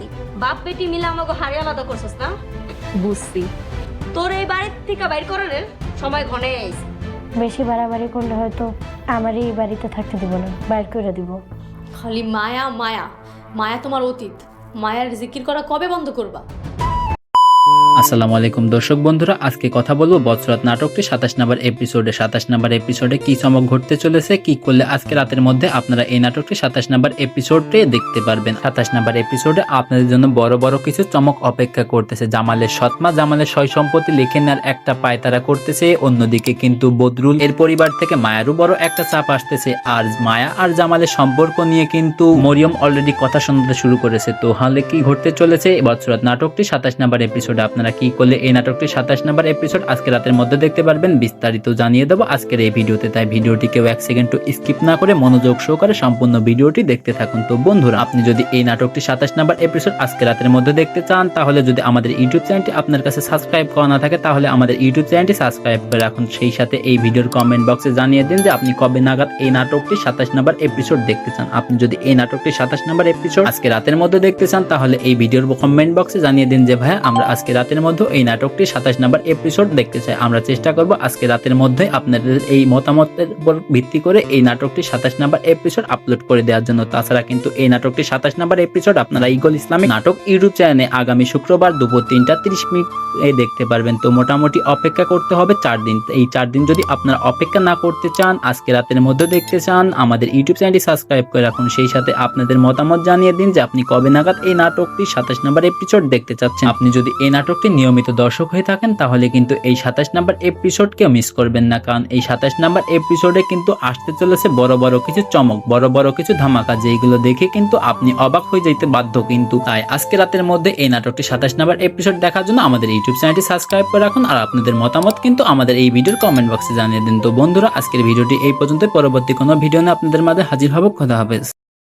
নাতি বাপ বেটি মিলে আমাকে হাড়ি আলাদা করছিস না? বুঝছি। তোর এই বাড়ির থেকে বাইর করার সময় ঘনে আইছে। বেশি বাড়াবাড়ি করলে হয়তো আমারই এই বাড়িতে থাকতে দিব না, বাইর করে দিব। খালি মায়া মায়া মায়া তোমার অতীত। মায়ার জিকির করা কবে বন্ধ করবা? আসসালামু আলাইকুম দর্শক বন্ধুরা, আজকে কথা বলবো বছরাত নাটকটি 27 নম্বর এপিসোডে। 27 নম্বর এপিসোডে কি চমক ঘটতে চলেছে, কি করলে আজকে রাতের মধ্যে আপনারা এই নাটকটি 27 নম্বর এপিসোডে দেখতে পারবেন। 27 নম্বর এপিসোডে আপনাদের জন্য বড় বড় কিছু চমক অপেক্ষা করতেছে। জামালের সৎমা জামালের সয় সম্পত্তি লিখে নেওয়ার একটা পায়তারা করতেছে, অন্যদিকে কিন্তু বদরুল এর পরিবার থেকে মায়ারও বড় একটা চাপ আসতেছে। আর মায়া আর জামালের সম্পর্ক নিয়ে কিন্তু মরিয়ম অলরেডি কথা শুনতে শুরু করেছে। তো হলে কি ঘটতে চলেছে বছরাত নাটকটি 27 নম্বর এপিসোডে, আপনারা কি করলে এই নাটকটি 27 নম্বর এপিসোড আজকে রাতের মধ্যে দেখতে পারবেন, বিস্তারিত জানিয়ে দেবো আজকের এই ভিডিওতে। তাই ভিডিওটি কেউ এক সেকেন্ড স্কিপ না করে মনোযোগ সহকারে সম্পূর্ণ ভিডিওটি দেখতে থাকুন। তো বন্ধুরা, আপনি যদি এই নাটকটি 27 নম্বর এপিসোড আজকে রাতের মধ্যে দেখতে চান, তাহলে যদি আমাদের ইউটিউব চ্যানেলটি আপনার কাছে সাবস্ক্রাইব করা না থাকে, তাহলে আমাদের ইউটিউব চ্যানেলটি সাবস্ক্রাইব করে রাখুন। সেই সাথে এই ভিডিওর কমেন্ট বক্সে জানিয়ে দিন যে আপনি কবে নাগাদ এই নাটকটি 27 নম্বর এপিসোড দেখতে চান। আপনি যদি এই নাটকটি 27 নম্বর এপিসোড আজকে রাতের মধ্যে দেখতে চান, তাহলে এই ভিডিওর কমেন্ট বক্সে জানিয়ে দিন যে ভাইয়া আমরা আজকে রাতের মধ্যে এই নাটকটি 27 নম্বর এপিসোড দেখতে চাই। আমরা চেষ্টা করব আজকে রাতের মধ্যে আপনাদের এই মতামতের উপর ভিত্তি করে এই নাটকটি 27 নম্বর এপিসোড আপলোড করে দেওয়ার জন্য। তাছাড়া কিন্তু এই নাটকটি 27 নম্বর এপিসোড আপনারা ইগল ইসলামিক নাটক ইউটিউব চ্যানেলে আগামী শুক্রবার দুপুর 3টা 30 মিনিটে দেখতে পারবেন। তো মোটামুটি অপেক্ষা করতে হবে 4 দিন। এই 4 দিন যদি আপনারা অপেক্ষা না করতে চান, আজকে রাতের মধ্যে দেখতে চান, আমাদের ইউটিউব চ্যানেলটি সাবস্ক্রাইব করে রাখুন। সেই সাথে আপনাদের মতামত জানিয়ে দিন যে আপনি কবে নাগাদ এই নাটকটি 27 নম্বর এপিসোড দেখতে চাচ্ছেন। আপনি যদি এই নাটকটি নিয়মিত দর্শক হয়ে থাকেন, তাহলে কিন্তু এই 27 নম্বর এপিসোডকে মিস করবেন না, কারণ এই 27 নম্বর এপিসোডে কিন্তু আসতে চলেছে বড় বড় কিছু চমক, বড় বড় কিছু ধামাকা, যেগুলো দেখে কিন্তু আপনি অবাক হয়ে যেতে বাধ্য। কিন্তু তাই আজকে রাতের মধ্যে এই নাটকটি 27 নম্বর এপিসোড দেখার জন্য আমাদের ইউটিউব চ্যানেলটি সাবস্ক্রাইব করে রাখুন। আর আপনাদের মতামত কিন্তু আমাদের এই ভিডিওর কমেন্ট বক্সে জানিয়ে দিন। তো বন্ধুরা, আজকের ভিডিওটি এই পর্যন্ত। পরবর্তী কোনো ভিডিও নিয়ে আপনাদের মাঝে হাজির হব। খোদা হাফেজ।